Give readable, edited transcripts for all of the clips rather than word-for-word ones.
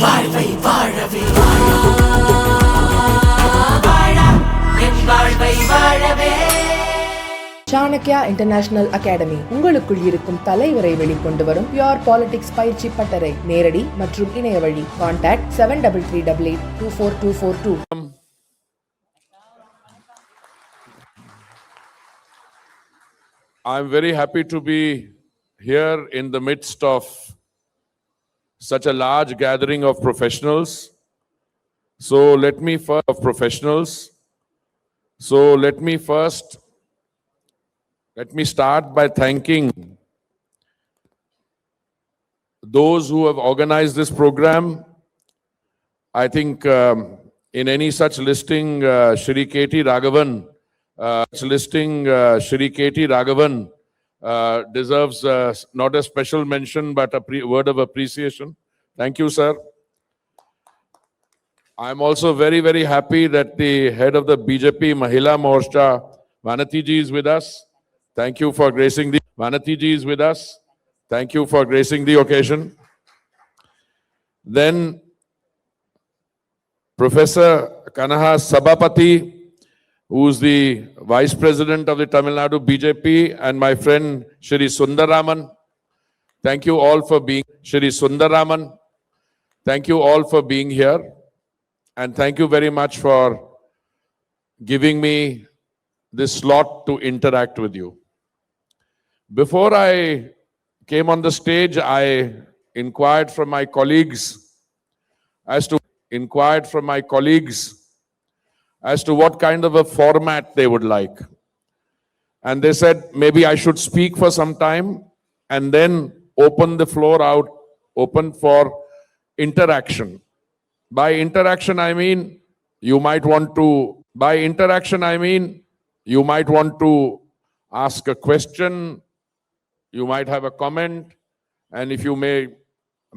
வாழ்வை வாழவே வாழா என் வாழ்வை வாழவே. சாணக்யா இன்டர்நேஷனல் அகாடமி உங்களுக்குள் இருக்கும் தலைவரை வெளிக்கொண்டு வரும் பியூர் பாலிடிக்ஸ் பயிற்சி பட்டறை. நேரடி மற்றும் இணைய வழி. Contact 7338824242. I'm very happy to be here in the midst of such a large gathering of professionals. So let me start by thanking those who have organized this program. I think in any such listing, Shri K.T. Raghavan deserves not a special mention but a word of appreciation. Thank you, sir. I'm also very, very happy that the head of the BJP Mahila Morcha, Vanati ji, is with us. Thank you for gracing the occasion. Then Professor Kanaha Sabapati, who's the Vice President of the Tamil Nadu BJP, and my friend Shri Sundaraman. Thank you all for being here. And thank you very much for giving me this slot to interact with you. Before I came on the stage, I inquired from my colleagues as to what kind of a format they would like. And they said maybe I should speak for some time and then open the floor out, open for interaction. By interaction, I mean you might want to ask a question, you might have a comment, and if you may,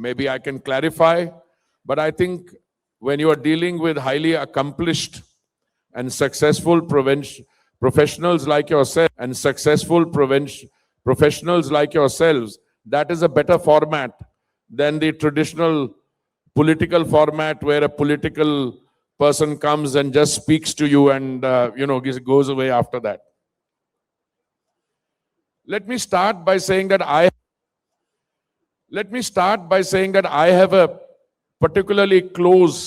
maybe I can clarify. But I think when you are dealing with highly accomplished and successful professionals like yourselves, that is a better format than the traditional political format where a political person comes and just speaks to you and goes away after that. Let me start by saying that I have a particularly close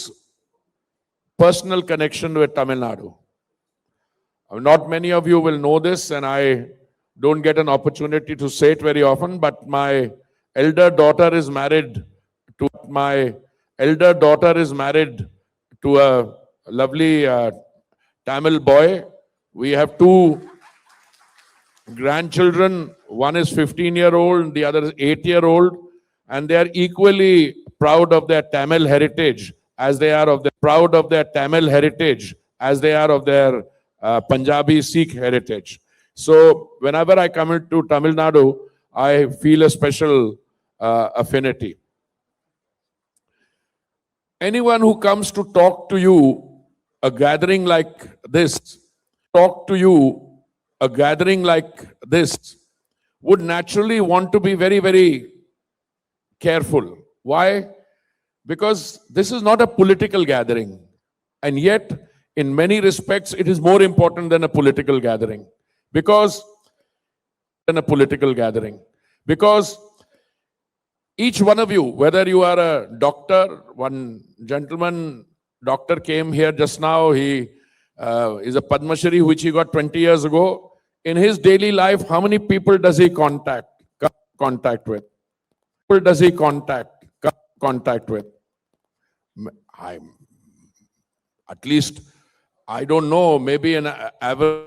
personal connection with Tamil Nadu. Not many of you will know this, and I don't get an opportunity to say it very often, but my elder daughter is married to a lovely Tamil boy. We have two grandchildren. One is 15-year-old, the other is 8-year-old, and they are equally proud of their Tamil heritage as they are of their Punjabi Sikh heritage. So whenever I come into Tamil Nadu, I feel a special affinity. Anyone who comes to talk to you a gathering like this would naturally want to be very, very careful. Why? Because this is not a political gathering. And yet, in many respects, it is more important than a political gathering. Because each one of you, whether you are a doctor, one gentleman, doctor came here just now, he is a Padma Shri, which he got 20 years ago. In his daily life, how many people does he contact with? At least, I don't know, maybe an average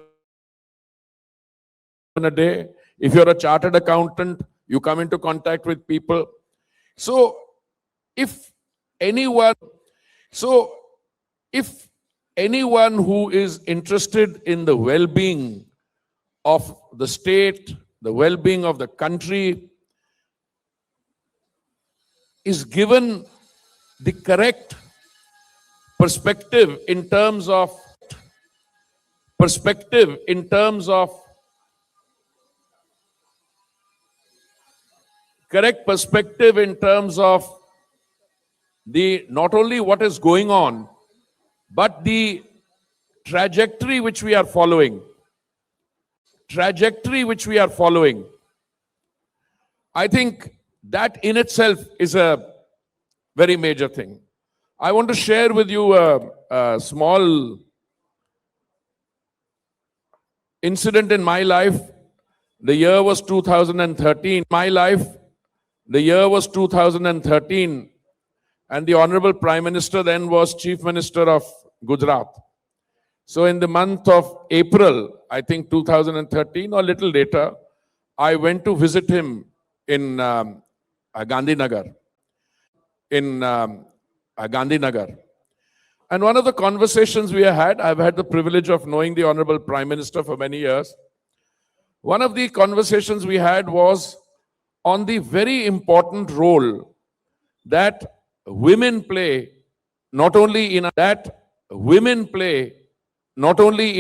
in a day. If you're a chartered accountant, you come into contact with people. So if anyone who is interested in the well-being of the state, the well-being of the country, is given the correct perspective in terms of the not only what is going on, but the trajectory which we are following. Trajectory which we are following. I think that in itself is a very major thing. I want to share with you a small incident in my life. The year was 2013. My life, the year was 2013, and the Honorable Prime Minister then was Chief Minister of Gujarat. So in the month of April, I think 2013 or a little later, I went to visit him in Gandhinagar. Gandhinagar. And one of the conversations we had, I've had the privilege of knowing the Honorable Prime Minister for many years. One of the conversations we had was on the very important role that women play, not only in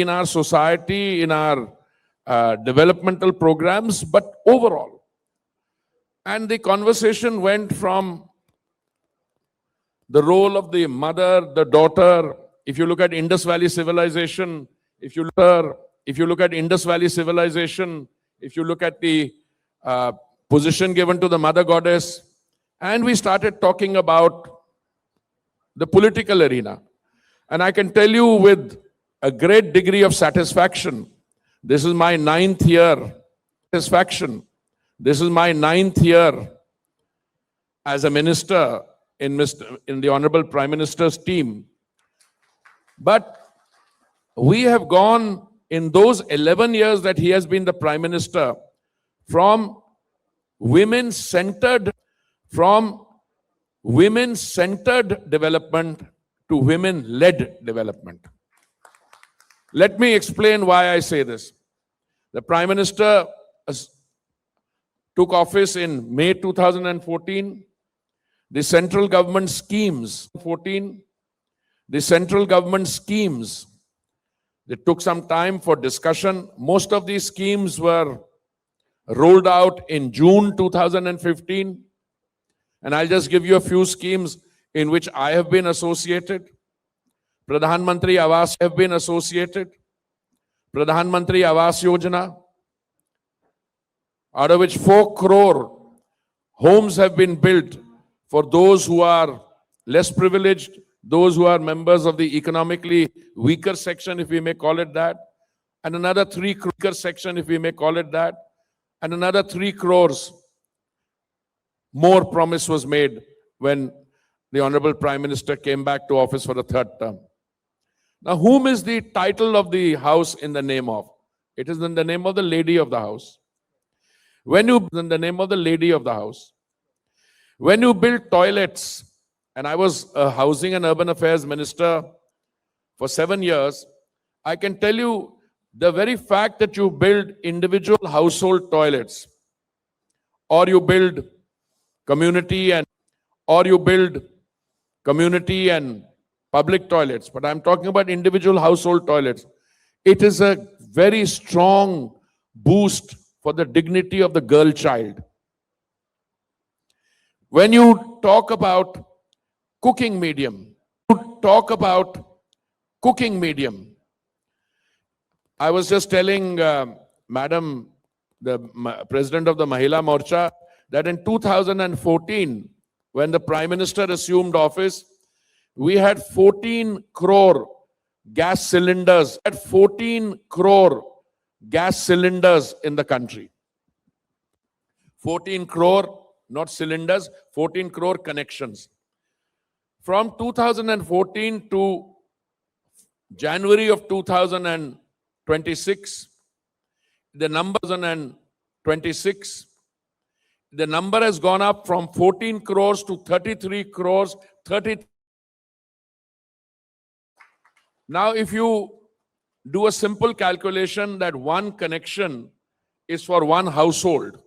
our society, in our developmental programs, but overall. And the conversation went from the role of the mother, the daughter. If you look at Indus Valley civilization, if you look at Indus Valley civilization, if you look at the position given to the mother goddess, and we started talking about the political arena. And I can tell you with a great degree of satisfaction, this is my 9th year. This is my 9th year as a minister in the Honorable Prime Minister's team. But we have gone in those 11 years that he has been the Prime Minister from women-centered development to women-led development. Let me explain why I say this. The Prime Minister took office in May 2014. The central government schemes, they took some time for discussion. Most of these schemes were rolled out in June 2015. And I'll just give you a few schemes in which I have been associated. Pradhan Mantri Awas have been associated. Pradhan Mantri Awas Yojana, out of which 4 crore homes have been built for those who are less privileged, those who are members of the economically weaker section, if we may call it that, and another 3 crores more promise was made when the Honorable Prime Minister came back to office for the 3rd term. Now, whom is the title of the house in the name of? It is in the name of the lady of the house. When you build toilets, and I was a Housing and Urban Affairs Minister for 7 years, I can tell you the very fact that you build individual household toilets, or you build community and public toilets, but I'm talking about individual household toilets. It is a very strong boost for the dignity of the girl child. When you talk about cooking medium, I was just telling Madam, the President of the Mahila Morcha, that in 2014, when the Prime Minister assumed office, we had 14 crore gas cylinders. 14 crore gas cylinders in the country. 14 crore, not cylinders, 14 crore connections. From 2014 to January of 2026, the number has gone up from 14 crores to 33 crores. Now, if you do a simple calculation that one connection is for one household,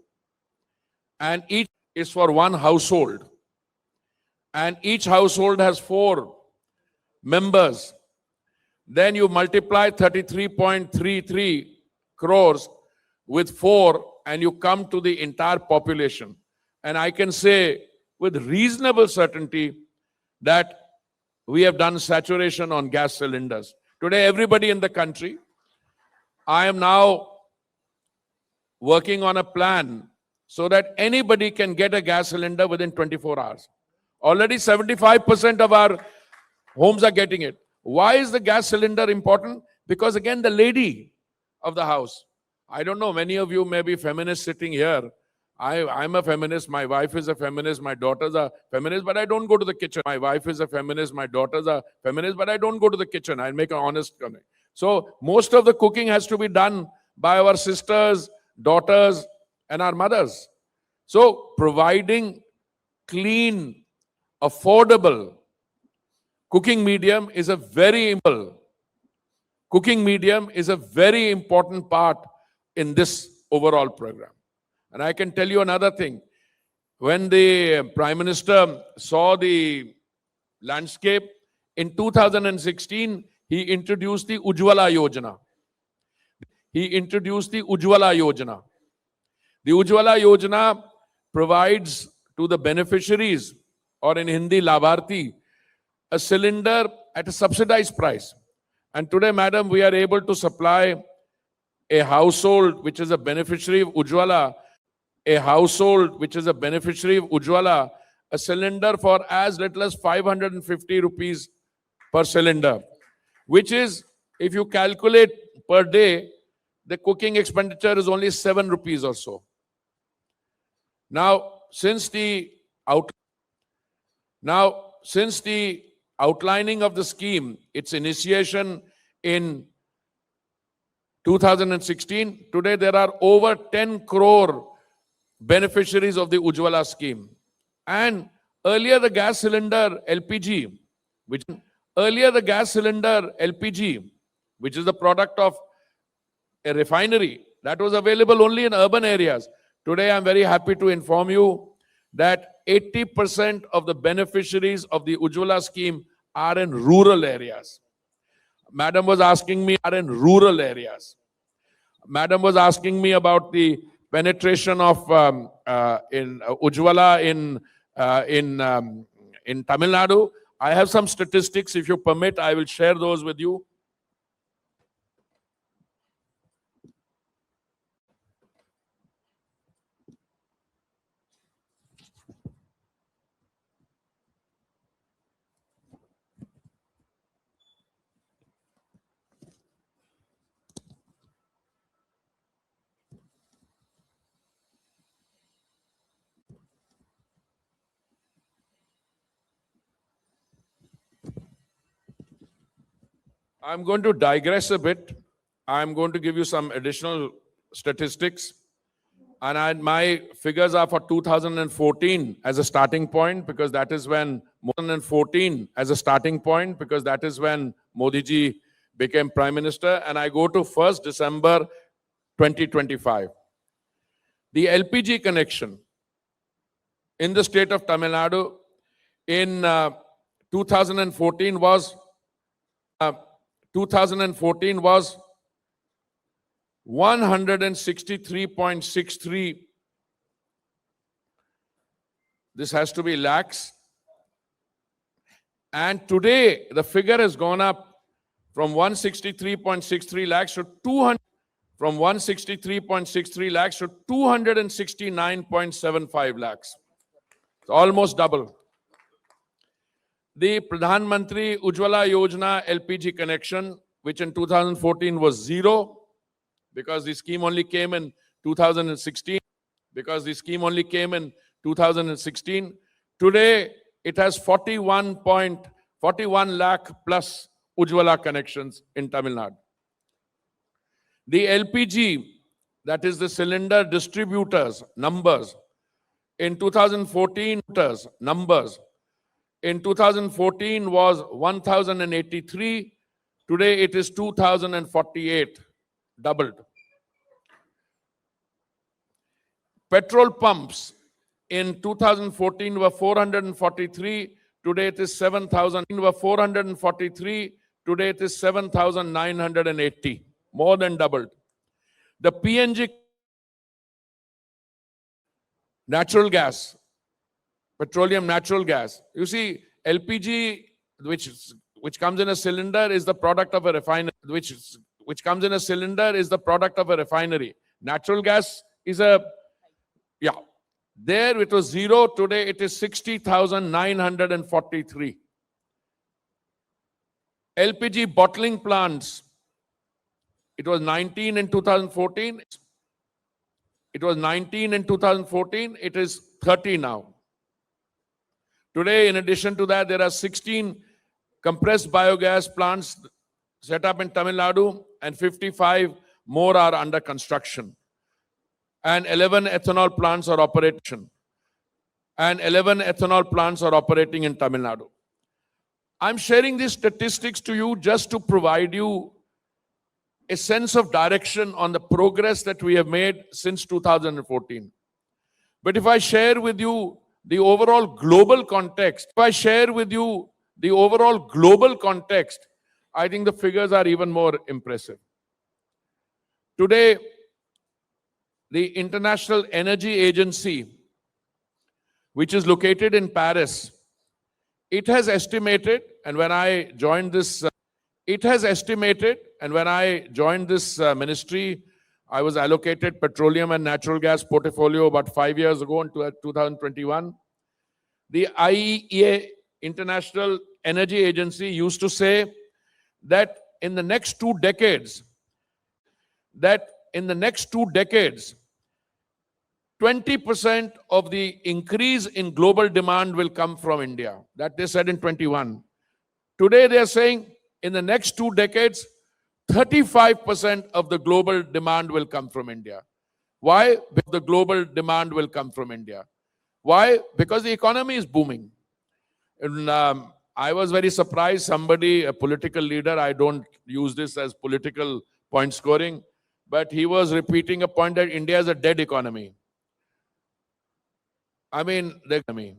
and each is for one household, and each household has 4 members, then you multiply 33.33 crores with 4 and you come to the entire population. And I can say with reasonable certainty that we have done saturation on gas cylinders. Today, everybody in the country, I am now working on a plan so that anybody can get a gas cylinder within 24 hours. Already 75% of our homes are getting it. Why is the gas cylinder important? Because again, the lady of the house. I don't know, many of you may be feminists sitting here. I'm a feminist, my wife is a feminist, my daughters are feminists, but I don't go to the kitchen. My wife is a feminist, my daughters are feminists, but I don't go to the kitchen. I'll make an honest comment. So most of the cooking has to be done by our sisters, daughters, and our mothers. So providing clean, affordable cooking medium is a very important part in this overall program. And I can tell you another thing. When the Prime Minister saw the landscape in 2016, he introduced the Ujjwala Yojana. The Ujjwala Yojana provides to the beneficiaries, or in Hindi, Labharti, a cylinder at a subsidized price. And today, madam, we are able to supply a household which is a beneficiary of Ujjwala, a cylinder for as little as 550 rupees per cylinder, which is, if you calculate per day, the cooking expenditure is only 7 rupees or so. Now, since the outlining of the scheme, its initiation in 2016, today there are over 10 crore beneficiaries of the Ujjwala scheme. And earlier the gas cylinder LPG, which is the product of a refinery, that was available only in urban areas. Today I'm very happy to inform you that 80% of the beneficiaries of the Ujjwala scheme are in rural areas. Madam was asking me about the penetration of in Ujjwala in Tamil Nadu. I have some statistics. If you permit, I will share those with you. I'm going to digress a bit. I'm going to give you some additional statistics. And my figures are for 2014 as a starting point, because that is when Modi ji became Prime Minister. And I go to 1st December 2025. The LPG connection in the state of Tamil Nadu in 2014 was 163.63. This has to be lakhs. And today the figure has gone up from 163.63 lakhs to 269.75 lakhs. It's almost double. The Pradhan Mantri Ujjwala Yojana LPG connection, which in 2014 was zero, because the scheme only came in 2016. Today, it has 41 lakh plus Ujjwala connections in Tamil Nadu. The LPG, that is the cylinder distributors numbers, in 2014 was 1,083. Today it is 2,048, doubled. Petrol pumps in 2014 were 443. Today it is 7,980, more than doubled. The PNG, natural gas, petroleum natural gas. You see, LPG, which comes in a cylinder, is the product of a refinery. Which comes in a cylinder is the product of a refinery. Natural gas is there it was 0. Today it is 60,943. LPG bottling plants, it was 19 in 2014. It was 19 in 2014. It is 30 now. Today, in addition to that, there are 16 compressed biogas plants set up in Tamil Nadu, and 55 more are under construction. And 11 ethanol plants are operating. And 11 ethanol plants are operating in Tamil Nadu. I'm sharing these statistics to you just to provide you a sense of direction on the progress that we have made since 2014. But if I share with you the overall global context, I think the figures are even more impressive. Today, the International Energy Agency, which is located in Paris, it has estimated, and when I joined this ministry, I was allocated petroleum and natural gas portfolio about 5 years ago in 2021. The IEA, International Energy Agency, used to say that in the next 2 decades, 20% of the increase in global demand will come from India. That they said in 21. Today they are saying in the next 2 decades, 35% of the global demand will come from India. Why? Because the global demand will come from India. Why? Because the economy is booming. And, I was very surprised. Somebody, a political leader, I don't use this as political point scoring, but he was repeating a point that India is a dead economy. The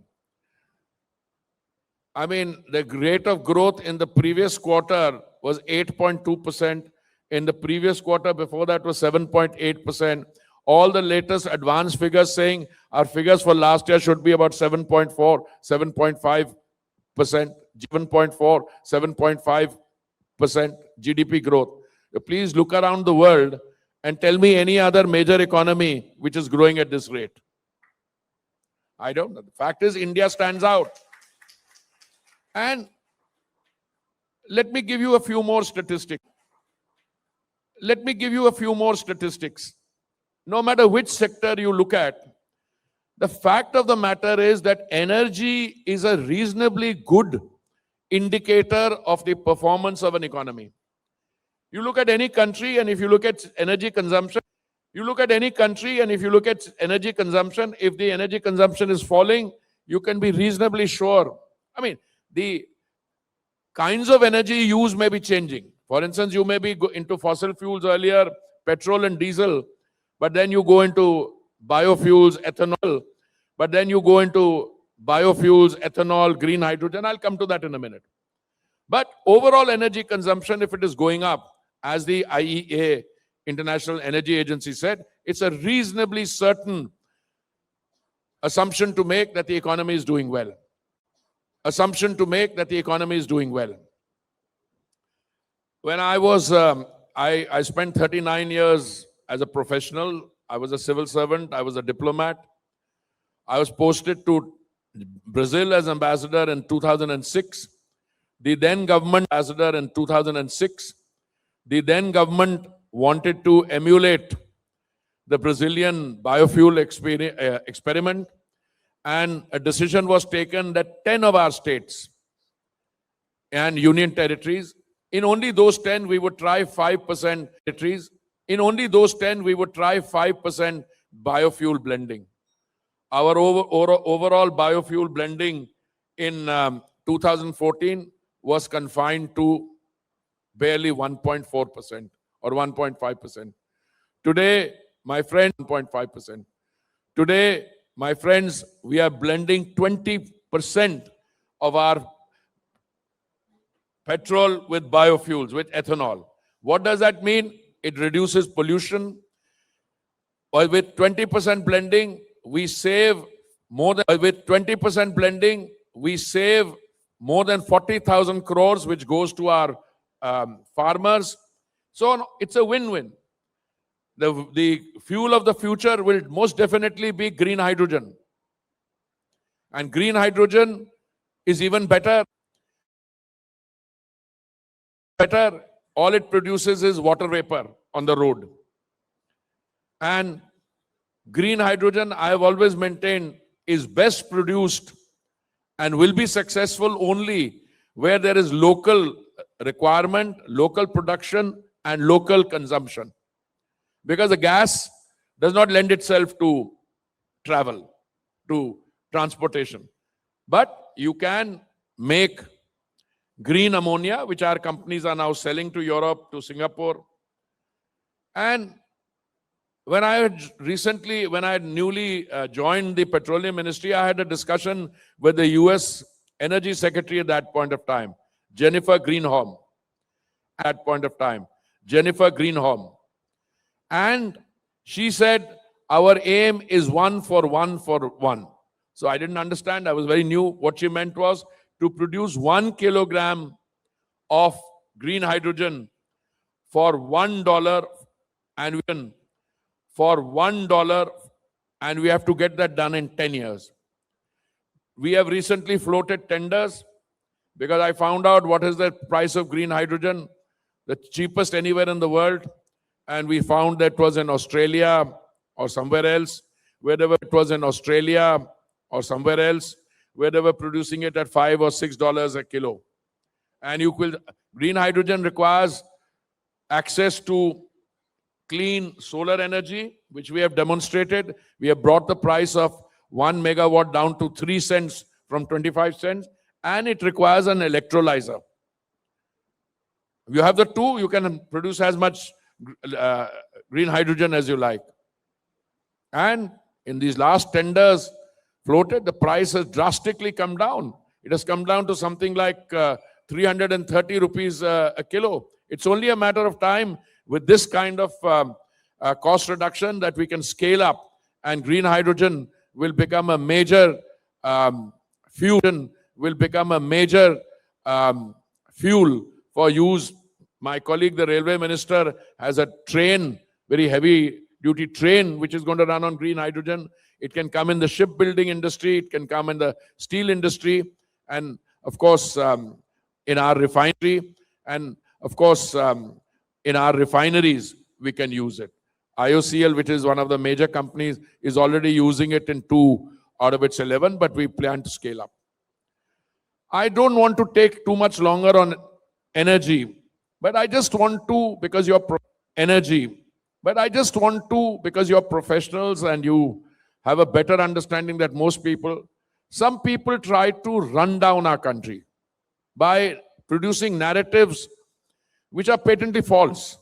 rate of growth in the previous quarter was 8.2%. In the previous quarter before that was 7.8%. All the latest advanced figures saying our figures for last year should be about 7.4, 7.5%, 7.4, 7.5% GDP growth. Please look around the world and tell me any other major economy which is growing at this rate. I don't know. The fact is, India stands out. And let me give you a few more statistics. No matter which sector you look at, the fact of the matter is that energy is a reasonably good indicator of the performance of an economy. You look at any country, and if you look at energy consumption, if the energy consumption is falling, you can be reasonably sure. The kinds of energy used may be changing. For instance, you may be into fossil fuels earlier, petrol and diesel, but then you go into biofuels, ethanol, green hydrogen. I'll come to that in a minute. But overall energy consumption, if it is going up, as the IEA, International Energy Agency, said, it's a reasonably certain assumption to make that the economy is doing well. When I was, I spent 39 years as a professional. I was a civil servant. I was a diplomat. I was posted to Brazil as ambassador in 2006. The then government wanted to emulate the Brazilian biofuel experiment, and a decision was taken that 10 of our states and union territories, in only those 10 we would try 5% biofuel blending. Our overall biofuel blending in 2014 was confined to barely 1.4% or 1.5%. Today, my friend, 1.5%. Today, my friends, we are blending 20% of our petrol with biofuels, with ethanol. What does that mean? It reduces pollution. Well, with 20% blending, we save more than more than 40,000 crores, which goes to our farmers. So it's a win-win. The fuel of the future will most definitely be green hydrogen. And green hydrogen is even better. All it produces is water vapor on the road. And green hydrogen, I have always maintained, is best produced and will be successful only where there is local requirement, local production, and local consumption. Because the gas does not lend itself to travel, to transportation. But you can make green ammonia, which our companies are now selling to Europe, to Singapore. And when I had newly joined the Petroleum Ministry, I had a discussion with the US Energy Secretary at that point of time, Jennifer Granholm. And she said, our aim is 1 for 1 for 1. So I didn't understand. I was very new. What she meant was to produce 1 kilogram of green hydrogen for $1 and we have to get that done in 10 years. We have recently floated tenders because I found out what is the price of green hydrogen, the cheapest anywhere in the world. And we found that it was in Australia or somewhere else, where they were producing it at $5 or $6 a kilo. And green hydrogen requires access to clean solar energy, which we have demonstrated. We have brought the price of 1 megawatt down to 3 cents from 25 cents, and it requires an electrolyzer. If you have the two, you can produce as much green hydrogen as you like. And in these last tenders floated, the price has drastically come down. It has come down to something like 330 rupees a kilo. It's only a matter of time with this kind of cost reduction that we can scale up, and green hydrogen will become a major fuel for use. My colleague, the railway minister, has a train, very heavy duty train, which is going to run on green hydrogen. It can come in the shipbuilding industry, it can come in the steel industry, and of course in our refinery, and of course in our refineries we can use it. IOCL, which is one of the major companies, is already using it in 2 out of its 11, but we plan to scale up. I don't want to take too much longer on energy, but I just want to, because you're professionals and you have a better understanding that most people, some people try to run down our country by producing narratives which are patently false.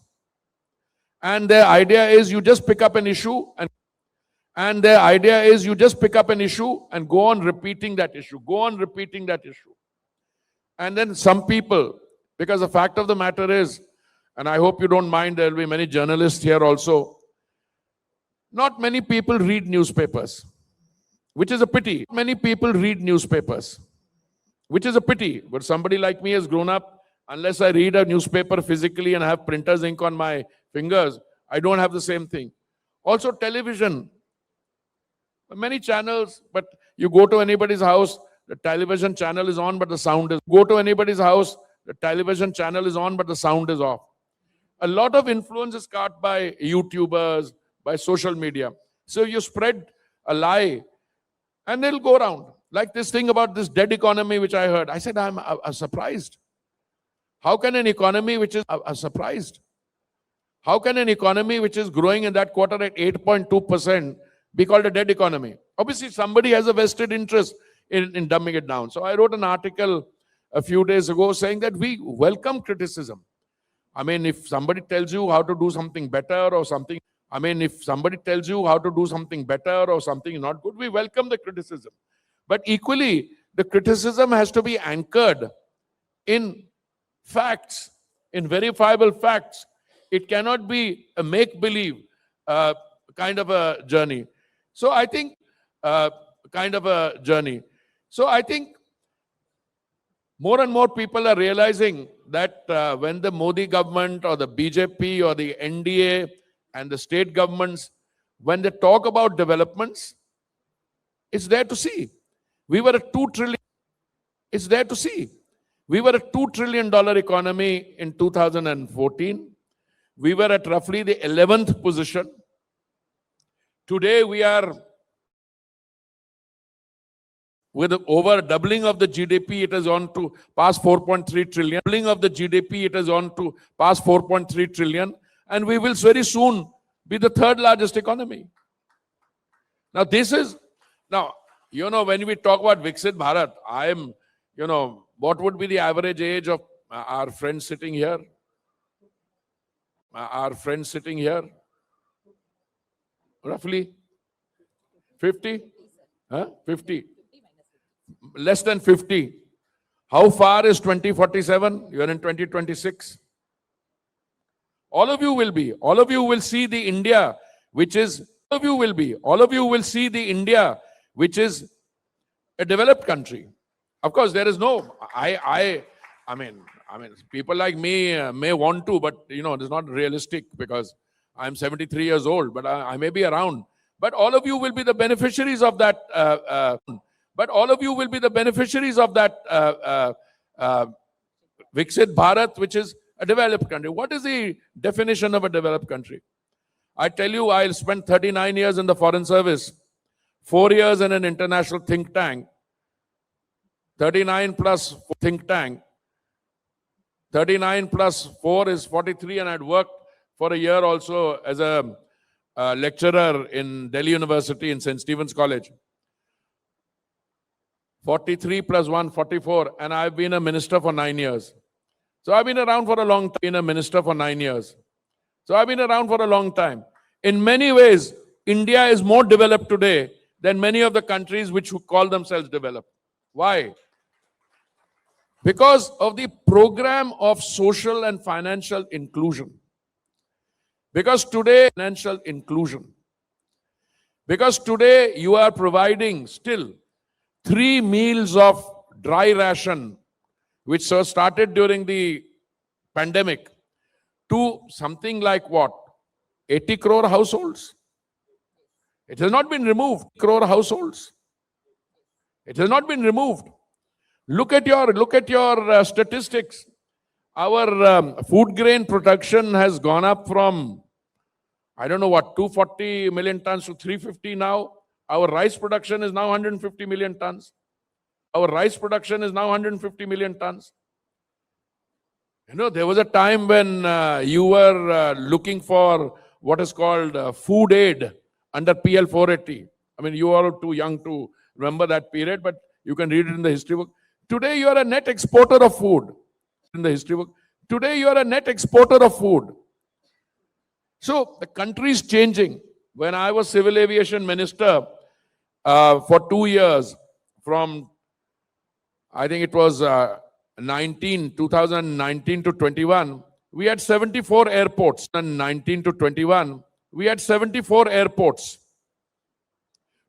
And their idea is you just pick up an issue and go on repeating that issue, And then some people, because the fact of the matter is, and I hope you don't mind, there will be many journalists here also, not many people read newspapers, which is a pity. But somebody like me has grown up, unless I read a newspaper physically and have printer's ink on my fingers, I don't have the same thing. Also television, many channels, but you go to anybody's house, the television channel is on, but the sound is off. A lot of influence is caught by YouTubers, by social media. So you spread a lie and it'll go around. Like this thing about this dead economy, which I heard. I said, I'm surprised. How can an economy which is growing in that quarter at 8.2% be called a dead economy? Obviously, somebody has a vested interest in dumbing it down. So I wrote an article a few days ago saying that we welcome criticism. I mean, if somebody tells you how to do something better or something not good, we welcome the criticism. But equally, the criticism has to be anchored in facts, in verifiable facts. It cannot be a make-believe kind of a journey. So I think More and more people are realizing that when the Modi government or the BJP or the NDA and the state governments, when they talk about developments, it's there to see. We were a 2 trillion. It's there to see. We were a $2 trillion economy in 2014. We were at roughly the 11th position. Today we are with over doubling of the GDP, it is on to past 4.3 trillion. Doubling of the GDP, it is on to past 4.3 trillion. And we will very soon be the third largest economy. Now when we talk about Viksit Bharat, what would be the average age of our friends sitting here? Roughly 50? 50. Less than 50. How far is 2047? You are in 2026. All of you will see the India, which is a developed country. Of course, there is no, I mean, people like me may want to, but it's not realistic because I'm 73 years old, but I may be around. But all of you will be the beneficiaries of that. Viksit Bharat, which is a developed country. What is the definition of a developed country? I tell you, I spent 39 years in the Foreign Service, 4 years in an international think tank, 39 plus think tank, 39 plus 4 is 43, and I'd worked for a year also as a lecturer in Delhi University in St. Stephen's College. 43 plus 1, 44, and I've been a minister for 9 years. So I've been around for a long time. In many ways, India is more developed today than many of the countries which call themselves developed. Why? Because of the program of social and financial inclusion. Because today you are providing still 3 meals of dry ration, which started during the pandemic, to something like what? 80 crore households. It has not been removed. It has not been removed. Look at your statistics. Our food grain production has gone up from, 240 million tons to 350 now. Our rice production is now 150 million tons. There was a time when you were looking for what is called food aid under PL 480. You are too young to remember that period, but you can read it in the history book. Today, you are a net exporter of food. So, the country is changing. When I was civil aviation minister for 2 years, from, I think it was 2019 to 21, we had 74 airports.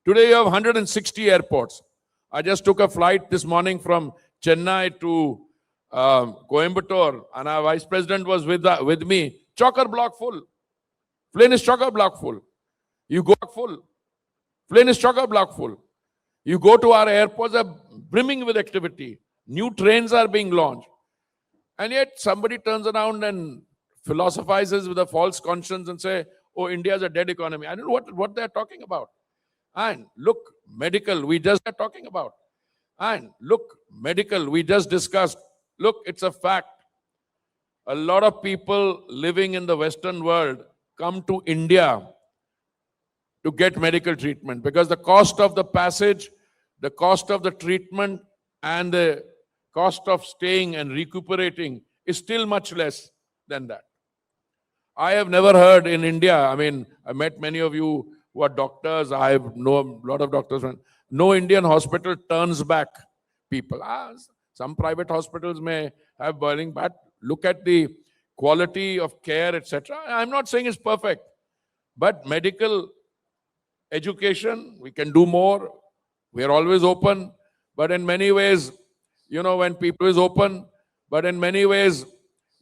Today, you have 160 airports. I just took a flight this morning from Chennai to Coimbatore, and our vice president was with me. Chocker-block full. Plane is chocker-block full. You go full. Plane is chocker-block full. You go to our airports, are brimming with activity. New trains are being launched. And yet somebody turns around and philosophizes with a false conscience and say, oh, India is a dead economy. I don't know what they're talking about. And look, medical, we just discussed. Look, it's a fact. A lot of people living in the Western world come to India to get medical treatment because the cost of the passage, the cost of the treatment, and the cost of staying and recuperating is still much less than that. I have never heard in India, I met many of you who are doctors, I know a lot of doctors, no Indian hospital turns back people. Some private hospitals may have burning, but look at the quality of care, etc. I'm not saying it's perfect, but medical education, we can do more. We are always open, but in many ways, when people is open, but in many ways,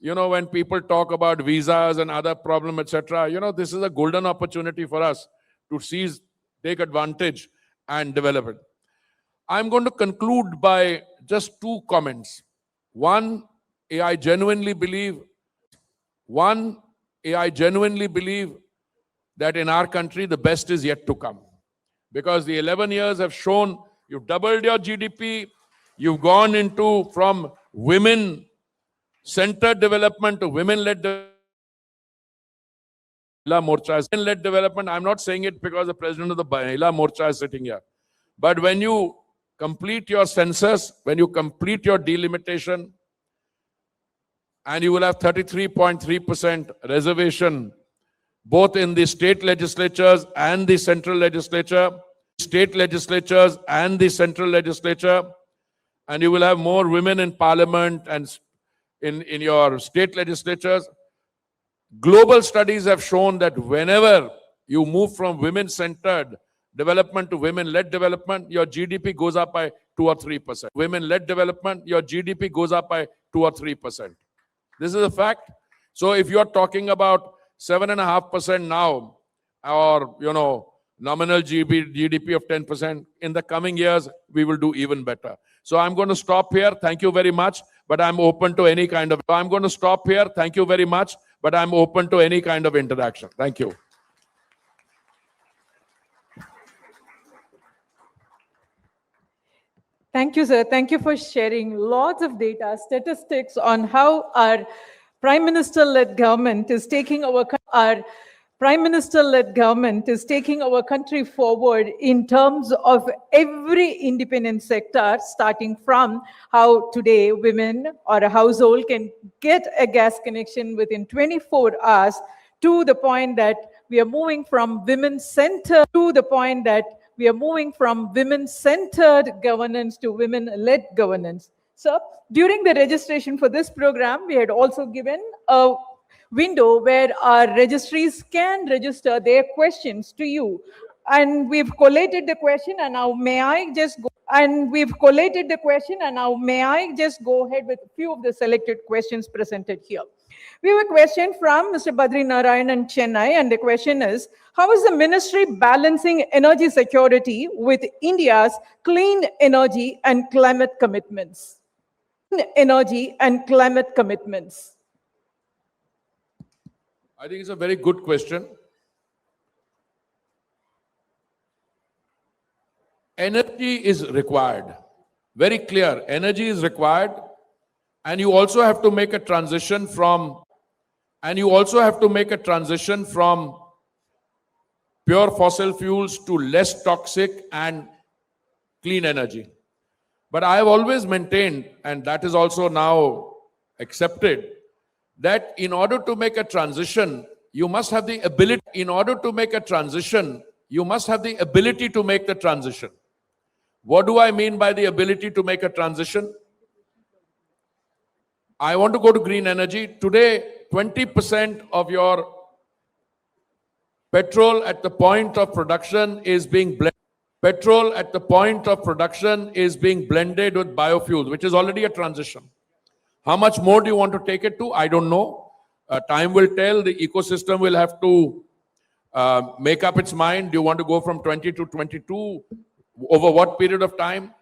when people talk about visas and other problem, etc., this is a golden opportunity for us to take advantage and develop it. I'm going to conclude by just two comments. One, I genuinely believe that in our country, the best is yet to come. Because the 11 years have shown you've doubled your GDP, you've gone from women-centered development to women-led development. I'm not saying it because the president of the Mahila Morcha is sitting here. But when you complete your census, when you complete your delimitation, and you will have 33.3% reservation, both in the state legislatures and the central legislature, and you will have more women in parliament and in your state legislatures. Global studies have shown that whenever you move from women-centered development to women-led development, your GDP goes up by 2 or 3%. Women-led development, your GDP goes up by 2 or 3%. This is a fact. So if you're talking about 7.5% now, or nominal GDP of 10%, in the coming years, we will do even better. So I'm going to stop here. Thank you very much. But I'm open to any kind of interaction. Thank you. Thank you, sir. Thank you for sharing lots of data, statistics on how our Prime Minister-led government is taking our country forward in terms of every independent sector, starting from how today women or a household can get a gas connection within 24 hours, to the point that we are moving from women-centered governance to women-led governance. So during the registration for this program, we had also given a window where our registries can register their questions to you. And we've collated the question, and now may I just go ahead with a few of the selected questions presented here. We have a question from Mr. Badri Narayanan, Chennai, and the question is, how is the ministry balancing energy security with India's clean energy and climate commitments? I think it's a very good question. Energy is required. Very clear. Energy is required. And you also have to make a transition from pure fossil fuels to less toxic and clean energy. But I have always maintained, and that is also now accepted, that in order to make a transition, you must have the ability to make the transition. What do I mean by the ability to make a transition? I want to go to green energy. Today, 20% of your petrol at the point of production is being blended. Petrol at the point of production is being blended with biofuels, which is already a transition. How much more do you want to take it to? I don't know. Time will tell. The ecosystem will have to make up its mind. Do you want to go from 20 to 22? Over what period of time?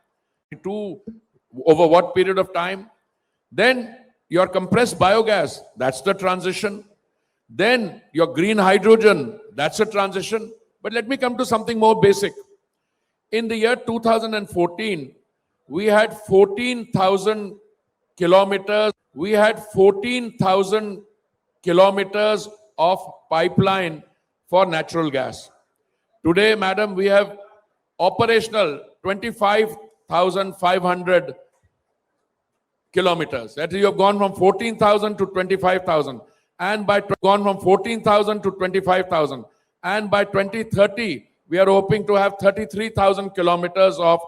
Then your compressed biogas, that's the transition. Then your green hydrogen, that's a transition. But let me come to something more basic. In the year 2014, we had 14,000 kilometers. Of pipeline for natural gas. Today, madam, we have operational 25,500 kilometers. That is, you have gone from 14,000 to 25,000. And by 2030, we are hoping to have 33,000 kilometers of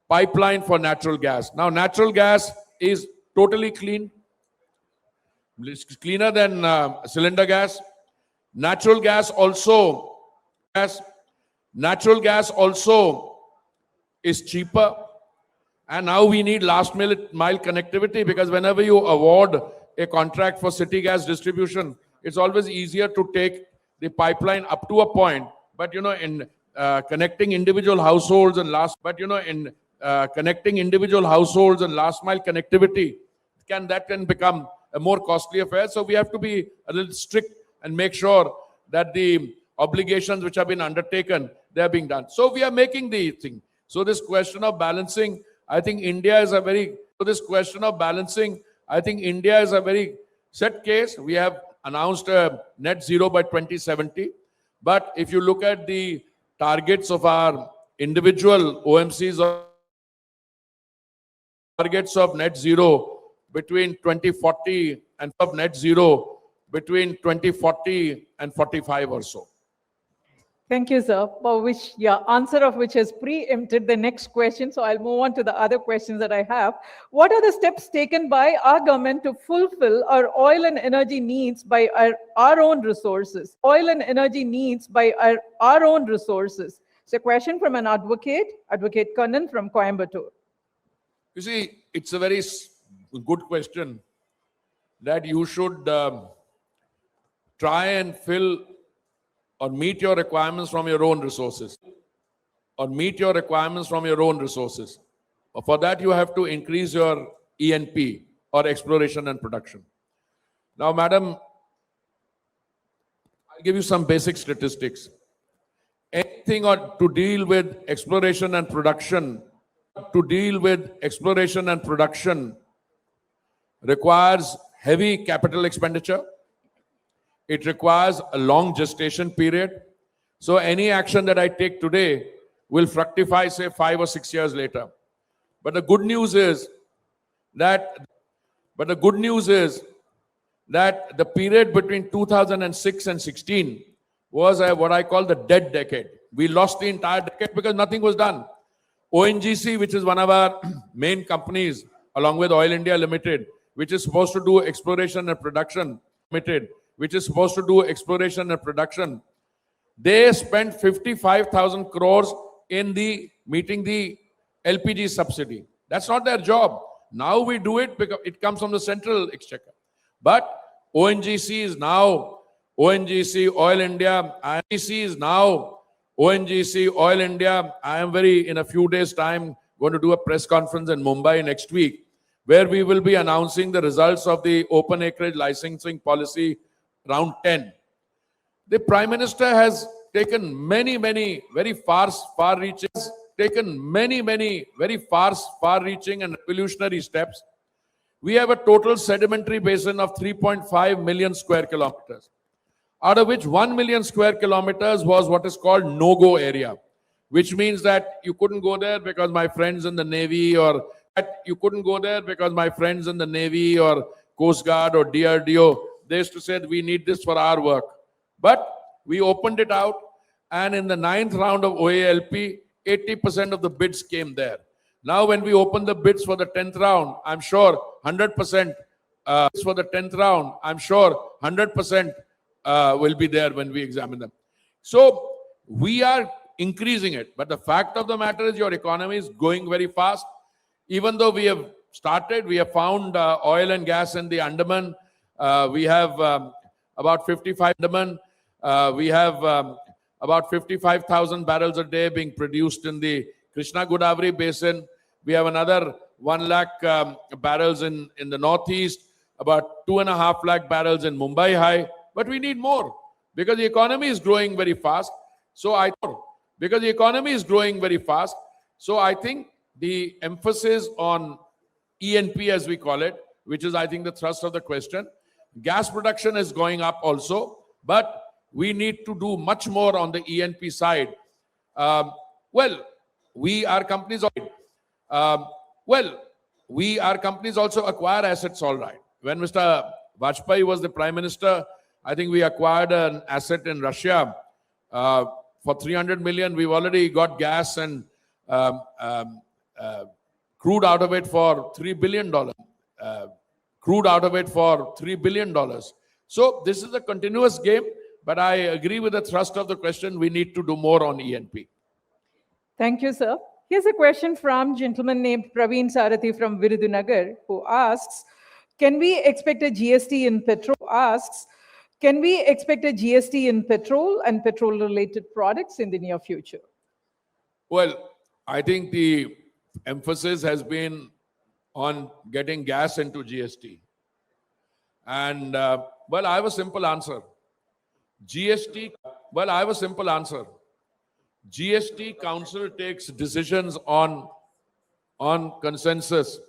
pipeline for natural gas. Now, natural gas is totally clean. It's cleaner than cylinder gas. Natural gas also is cheaper. And now we need last mile connectivity, because whenever you award a contract for city gas distribution, it's always easier to take the pipeline up to a point. But in connecting individual households and last mile connectivity, can become a more costly affair. So we have to be a little strict and make sure that the obligations which have been undertaken, they are being done. So we are making the thing. So this question of balancing, I think India is a very set case. We have announced a net zero by 2070. But if you look at the targets of our individual OMCs, targets of net zero between 2040 and 45 or so. Thank you, sir, for which your answer of which has preempted the next question. So I'll move on to the other questions that I have. What are the steps taken by our government to fulfill our oil and energy needs by our own resources? It's a question from an Advocate Kannan from Coimbatore. You see, it's a very good question that you should try and fill or meet your requirements from your own resources. For that, you have to increase your E&P, or exploration and production. Now, madam, I'll give you some basic statistics. Anything to deal with exploration and production, requires heavy capital expenditure. It requires a long gestation period. So any action that I take today will fructify, say, 5 or 6 years later. But the good news is that the period between 2006 and 16 was what I call the dead decade. We lost the entire decade because nothing was done. ONGC, which is one of our main companies, along with Oil India Limited, which is supposed to do exploration and production, they spent 55,000 crores in meeting the LPG subsidy. That's not their job. Now we do it because it comes from the central exchequer. But ONGC, Oil India, I am in a few days' time, going to do a press conference in Mumbai next week, where we will be announcing the results of the open acreage licensing policy round 10. The Prime Minister has taken many very far-reaching and revolutionary steps. We have a total sedimentary basin of 3.5 million square kilometers, out of which 1 million square kilometers was what is called no-go area, which means that you couldn't go there because my friends in the Navy or Coast Guard or DRDO, they used to say we need this for our work. But we opened it out, and in the 9th round of OALP, 80% of the bids came there. Now, when we open the bids for the 10th round, I'm sure 100% will be there when we examine them. So we are increasing it. But the fact of the matter is your economy is going very fast. Even though we have found oil and gas in the Andaman. We have about 55,000 barrels a day being produced in the Krishna Godavari basin. We have another 1 lakh barrels in the northeast, about 2.5 lakh barrels in Mumbai High. But we need more because the economy is growing very fast. So I think the emphasis on E&P, as we call it, which is, I think, the thrust of the question. Gas production is going up also, but we need to do much more on the E&P side. Our companies also acquire assets, all right. When Mr. Vajpayee was the Prime Minister, I think we acquired an asset in Russia for 300 million. We've already got gas and crude out of it for $3 billion. So this is a continuous game, but I agree with the thrust of the question. We need to do more on E&P. Thank you, sir. Here's a question from gentleman named Praveen Sarathi from Virudunagar, who asks, can we expect a GST in petrol? Can we expect a GST in petrol and petrol-related products in the near future? Well, I think the emphasis has been on getting gas into GST. And, well, I have a simple answer. GST Council takes decisions on consensus.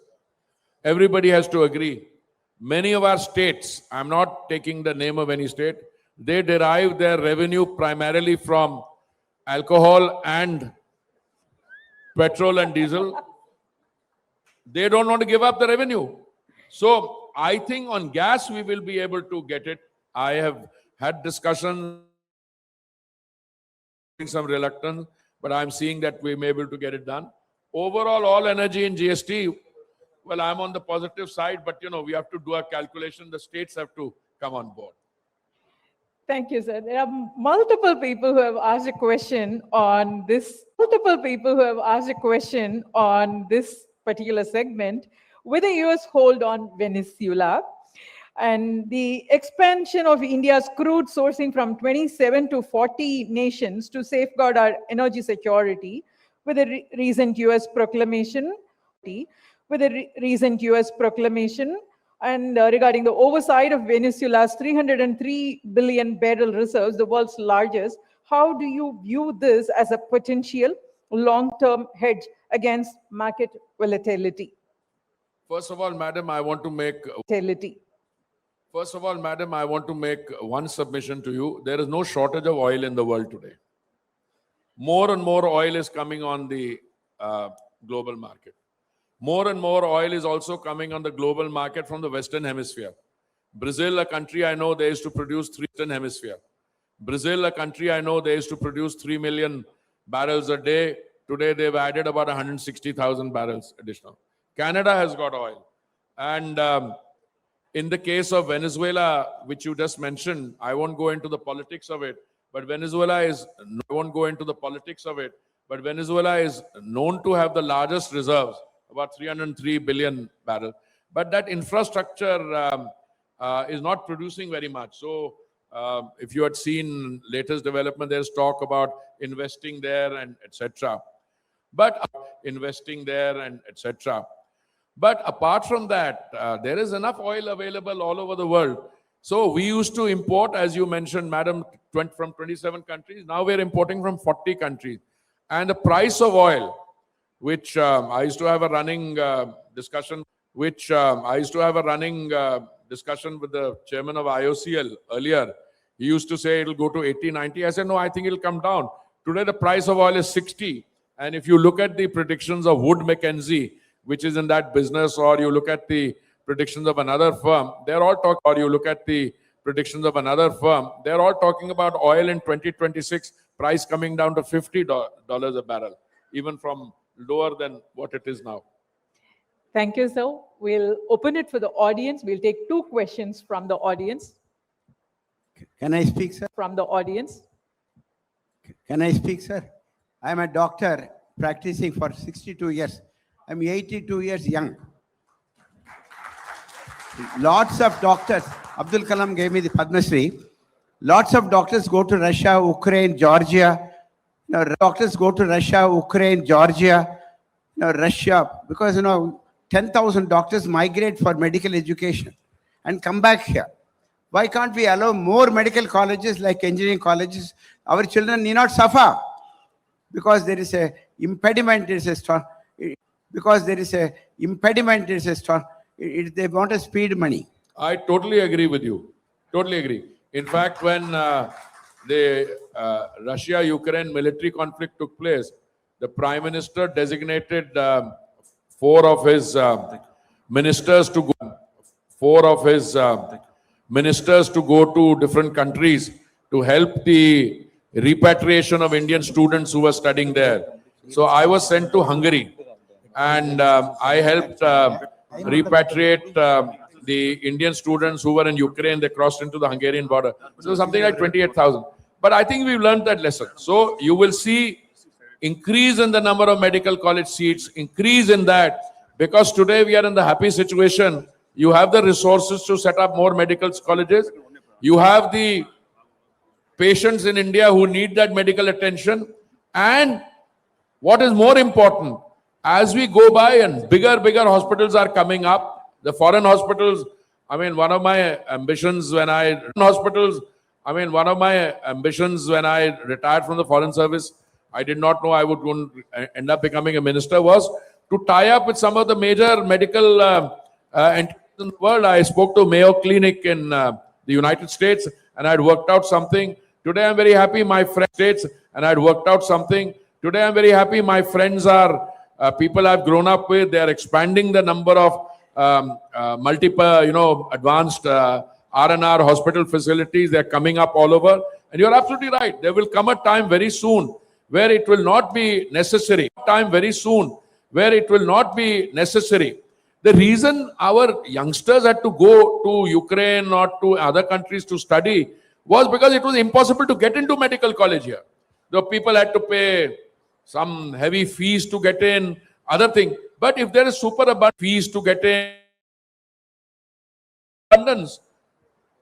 Everybody has to agree. Many of our states, I'm not taking the name of any state, they derive their revenue primarily from alcohol and petrol and diesel. They don't want to give up the revenue. So I think on gas, we will be able to get it. I have had discussions, some reluctance, but I'm seeing that we may be able to get it done. Overall, all energy in GST, well, I'm on the positive side, but we have to do a calculation. The states have to come on board. Thank you, sir. There are multiple people who have asked a question on this. Particular segment. With the US hold on Venezuela and the expansion of India's crude sourcing from 27 to 40 nations to safeguard our energy security, with a recent US proclamation, and regarding the oversight of Venezuela's 303 billion barrel reserves, the world's largest, how do you view this as a potential long-term hedge against market volatility? First of all, madam, I want to make one submission to you. There is no shortage of oil in the world today. More and more oil is coming on the global market. More and more oil is also coming on the global market from the Western Hemisphere. Brazil, a country I know, they used to produce 3 million barrels a day. Today, they've added about 160,000 barrels additional. Canada has got oil. And in the case of Venezuela, which you just mentioned, I won't go into the politics of it, but Venezuela is known to have the largest reserves, about 303 billion barrels. But that infrastructure is not producing very much. So if you had seen latest development, there's talk about investing there and etc. But apart from that, there is enough oil available all over the world. So we used to import, as you mentioned, madam, from 27 countries. Now we're importing from 40 countries. And the price of oil, which I used to have a running discussion with the chairman of IOCL earlier. He used to say it'll go to 80, 90. I said, no, I think it'll come down. Today, the price of oil is 60. And if you look at the predictions of Wood Mackenzie, which is in that business, or you look at the predictions of another firm, they're all talking about oil in 2026, price coming down to $50 a barrel, even from lower than what it is now. Thank you, sir. We'll open it for the audience. We'll take 2 questions from the audience. Can I speak, sir? Can I speak, sir? I'm a doctor practicing for 62 years. I'm 82 years young. Lots of doctors, Abdul Kalam gave me the Padma Shri. Lots of doctors go to Russia, Ukraine, Georgia. Russia, because 10,000 doctors migrate for medical education and come back here. Why can't we allow more medical colleges like engineering colleges? Our children need not suffer because there is a impediment. They want a speed money. I totally agree with you. Totally agree. In fact, when the Russia-Ukraine military conflict took place, the Prime Minister designated 4 of his ministers to go to different countries to help the repatriation of Indian students who were studying there. So I was sent to Hungary, and I helped repatriate the Indian students who were in Ukraine. They crossed into the Hungarian border. So something like 28,000. But I think we've learned that lesson. So you will see increase in the number of medical college seats, increase in that, because today we are in the happy situation. You have the resources to set up more medical colleges. You have the patients in India who need that medical attention. And what is more important, as we go by and bigger hospitals are coming up, the foreign hospitals, I mean, one of my ambitions when I retired from the foreign service, I did not know I would end up becoming a minister, was to tie up with some of the major medical entities in the world. I spoke to Mayo Clinic in the United States, and I had worked out something. Today, I'm very happy my friends are people I've grown up with. They are expanding the number of multiple, advanced R&R hospital facilities. They're coming up all over. And you're absolutely right. There will come a time very soon where it will not be necessary. The reason our youngsters had to go to Ukraine or to other countries to study was because it was impossible to get into medical college here. The people had to pay some heavy fees to get in, other thing. But if there is super abundant fees to get in, abundance,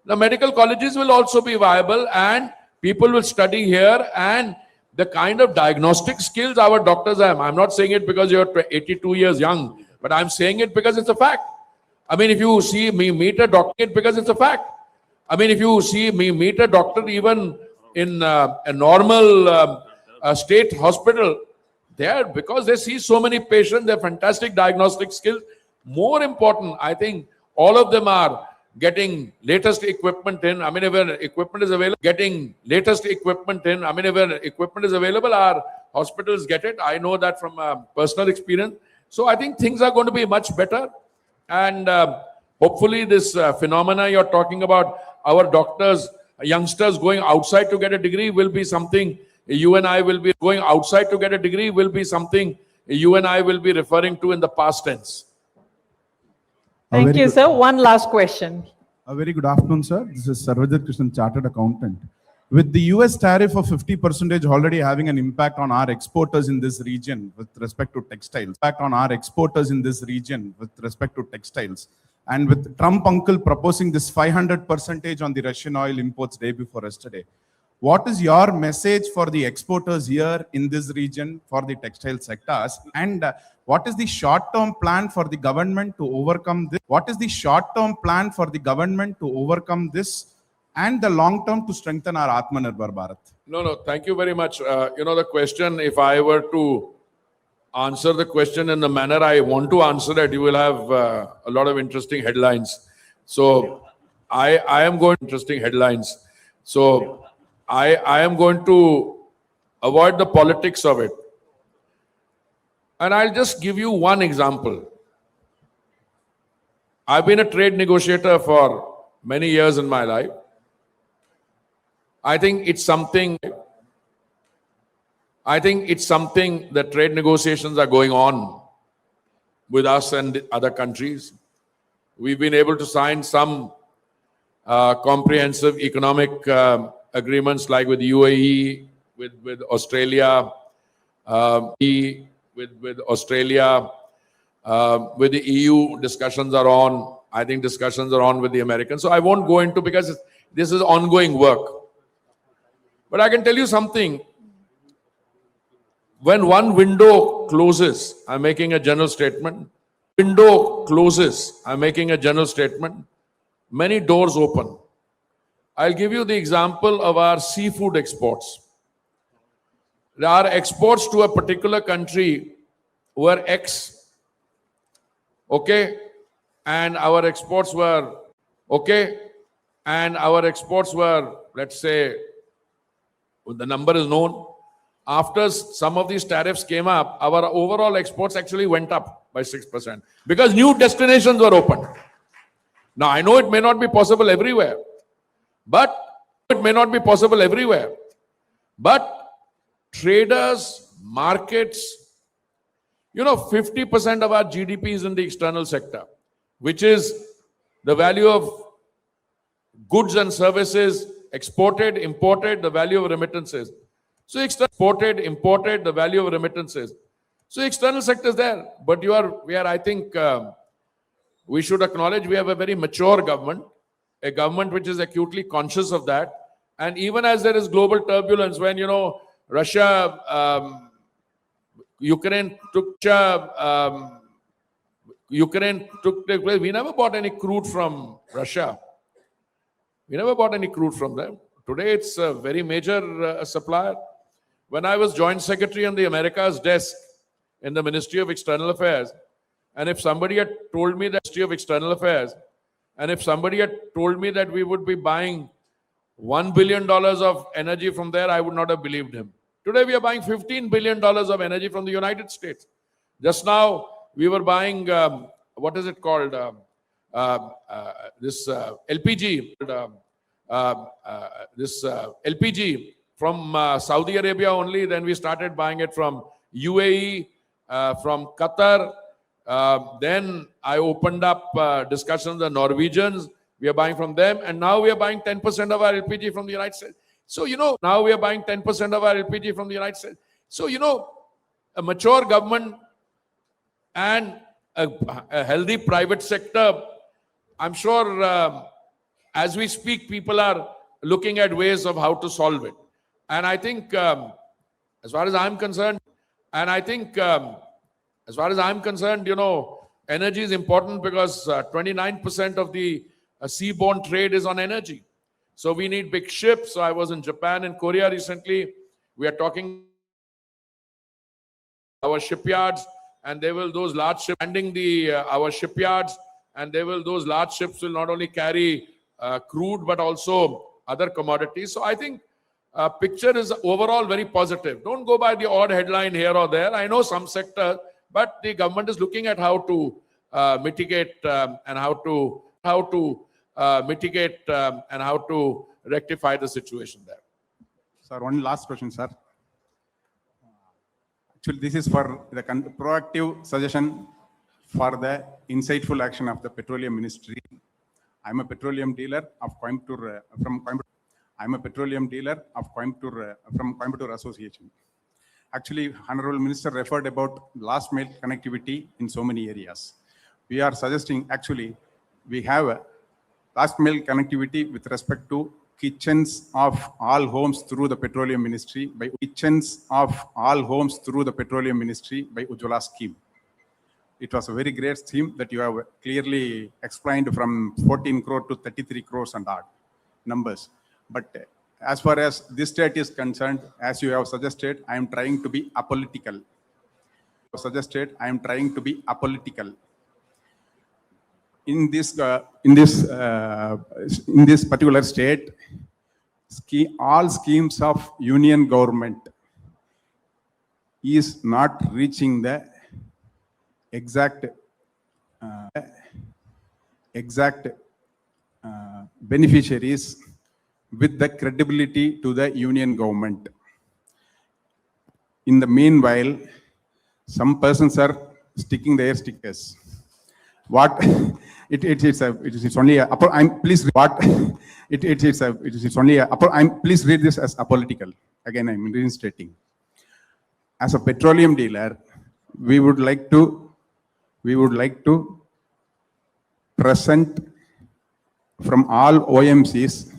the medical colleges will also be viable and people will study here, and the kind of diagnostic skills our doctors have. I'm not saying it because you're 82 years young, but I'm saying it because it's a fact. I mean, if you see me meet a doctor, even in a normal state hospital, because they see so many patients, they have fantastic diagnostic skills. More important, I think all of them are getting latest equipment in. I mean, if equipment is available, our hospitals get it. I know that from personal experience. So I think things are going to be much better. And hopefully this phenomena you're talking about, our doctors, youngsters going outside to get a degree will be something you and I will be referring to in the past tense. Thank you, sir. One last question. A very good afternoon, sir. This is Sarvajit Krishnan, Chartered Accountant. With the US tariff of 50% already having an impact on our exporters in this region with respect to textiles, and with Trump uncle proposing this 500% on the Russian oil imports day before yesterday, what is your message for the exporters here in this region for the textile sectors? And what is the short-term plan for the government to overcome this? And the long-term to strengthen our Atmanirbhar Bharat? No, thank you very much. The question, if I were to answer the question in the manner I want to answer it, you will have a lot of interesting headlines. So I am going to avoid the politics of it. And I'll just give you one example. I've been a trade negotiator for many years in my life. I think it's something that trade negotiations are going on with us and other countries. We've been able to sign some comprehensive economic agreements like with UAE, with Australia, with the EU, discussions are on. I think discussions are on with the Americans. So I won't go into, because this is ongoing work. But I can tell you something. When one window closes, I'm making a general statement. Many doors open. I'll give you the example of our seafood exports. Our exports to a particular country were X, okay, and our exports were okay, and our exports were, let's say, the number is known. After some of these tariffs came up, our overall exports actually went up by 6% because new destinations were opened. Now, I know it may not be possible everywhere, but traders, markets, 50% of our GDP is in the external sector, which is the value of goods and services exported, imported, the value of remittances. So exported, imported, the value of remittances. So external sector is there, but we are, I think, we should acknowledge we have a very mature government, a government which is acutely conscious of that. And even as there is global turbulence, when, Russia, Ukraine took place, we never bought any crude from Russia. We never bought any crude from them. Today, it's a very major supplier. When I was Joint Secretary on the Americas desk in the Ministry of External Affairs, and if somebody had told me that Ministry of External Affairs, and if somebody had told me that we would be buying $1 billion of energy from there, I would not have believed him. Today, we are buying $15 billion of energy from the United States. Just now, we were buying, what is it called? This LPG. LPG from Saudi Arabia only. Then we started buying it from UAE, from Qatar. Then I opened up discussions with the Norwegians. We are buying from them. And now we are buying 10% of our LPG from the United States. So, now we are buying 10% of our LPG from the United States. So, a mature government and a healthy private sector, I'm sure as we speak, people are looking at ways of how to solve it. And I think, as far as I'm concerned, energy is important because 29% of the seaborne trade is on energy. So we need big ships. So I was in Japan and Korea recently. We are talking our shipyards, and those large ships landing our shipyards, and those large ships will not only carry crude but also other commodities. So I think picture is overall very positive. Don't go by the odd headline here or there. I know some sector, but the government is looking at how to mitigate and how to rectify the situation there. Sir, one last question, sir. Actually, this is for the proactive suggestion for the insightful action of the Petroleum Ministry. I'm a petroleum dealer of Coimbatore, from Coimbatore. I'm a petroleum dealer of Coimbatore, from Coimbatore Association. Actually, Honorable Minister referred about last mile connectivity in so many areas. We are suggesting, actually, we have a last mile connectivity with respect to kitchens of all homes through the Petroleum Ministry by Ujjwala scheme. It was a very great scheme that you have clearly explained from 14 crore to 33 crores and odd numbers. But as far as this state is concerned, as you have suggested, I am trying to be apolitical. In this particular state, all schemes of union government is not reaching the exact beneficiaries with the credibility to the union government. In the meanwhile, some persons are sticking their stickers. What it is only a, please read this as apolitical. Again, I'm reinstating. As a petroleum dealer, we would like to present from all OMCs.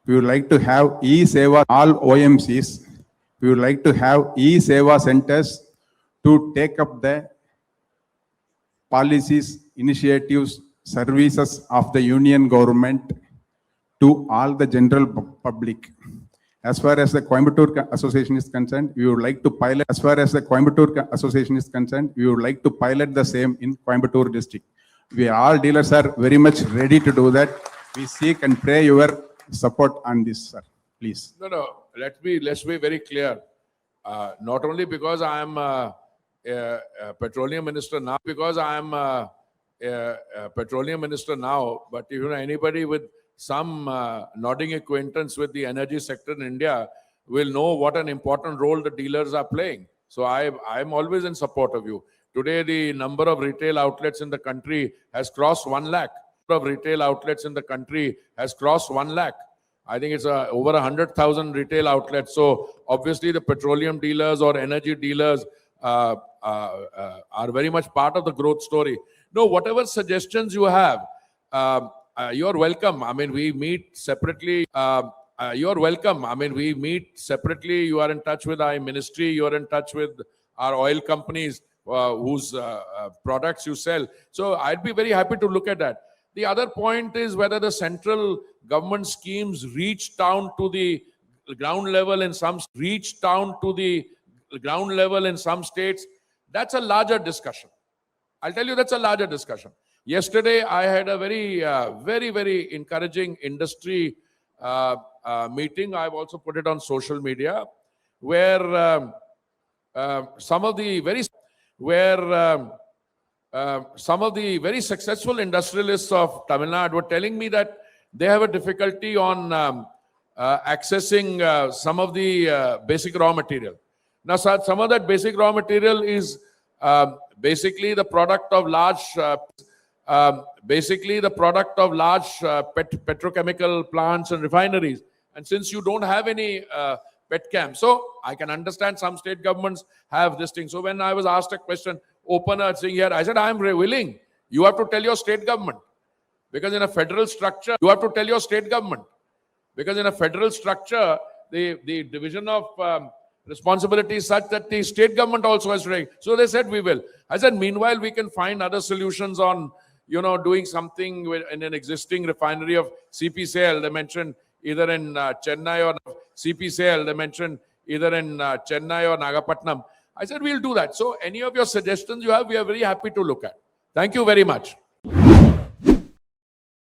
We would like to have e-Seva, all OMCs. We would like to have e-Seva centers to take up the policies, initiatives, services of the union government to all the general public. As far as the Coimbatore Association is concerned, we would like to pilot. As far as the Coimbatore Association is concerned, we would like to pilot the same in Coimbatore district. We all dealers are very much ready to do that. We seek and pray your support on this, sir. Please. No. Let's be very clear. Not only because I am a petroleum minister now, but anybody with some nodding acquaintance with the energy sector in India will know what an important role the dealers are playing. So I'm always in support of you. Today, the number of retail outlets in the country has crossed 1 lakh. I think it's over 100,000 retail outlets. So obviously the petroleum dealers or energy dealers are very much part of the growth story. No, whatever suggestions you have, you're welcome. I mean, we meet separately. You're welcome. I mean, we meet separately. You are in touch with our ministry. You are in touch with our oil companies whose products you sell. So I'd be very happy to look at that. The other point is whether the central government schemes reach down to the ground level in some states. That's a larger discussion. I'll tell you, that's a larger discussion. Yesterday, I had a very encouraging industry meeting. I've also put it on social media, where some of the very successful industrialists of Tamil Nadu were telling me that they have a difficulty on accessing some of the basic raw material. Now, some of that basic raw material is basically the product of large petrochemical plants and refineries. And since you don't have any petchem, so I can understand some state governments have this thing. So when I was asked a question, opener saying here, I said, I'm willing. You have to tell your state government. Because in a federal structure, you have to tell your state government. Because in a federal structure, the division of responsibility is such that the state government also has to. So they said, we will. I said, meanwhile, we can find other solutions on, doing something in an existing refinery of CPCL. They mentioned either in Chennai or CPCL. They mentioned either in Chennai or Nagapattinam. I said, we'll do that. So any of your suggestions you have, we are very happy to look at. Thank you very much.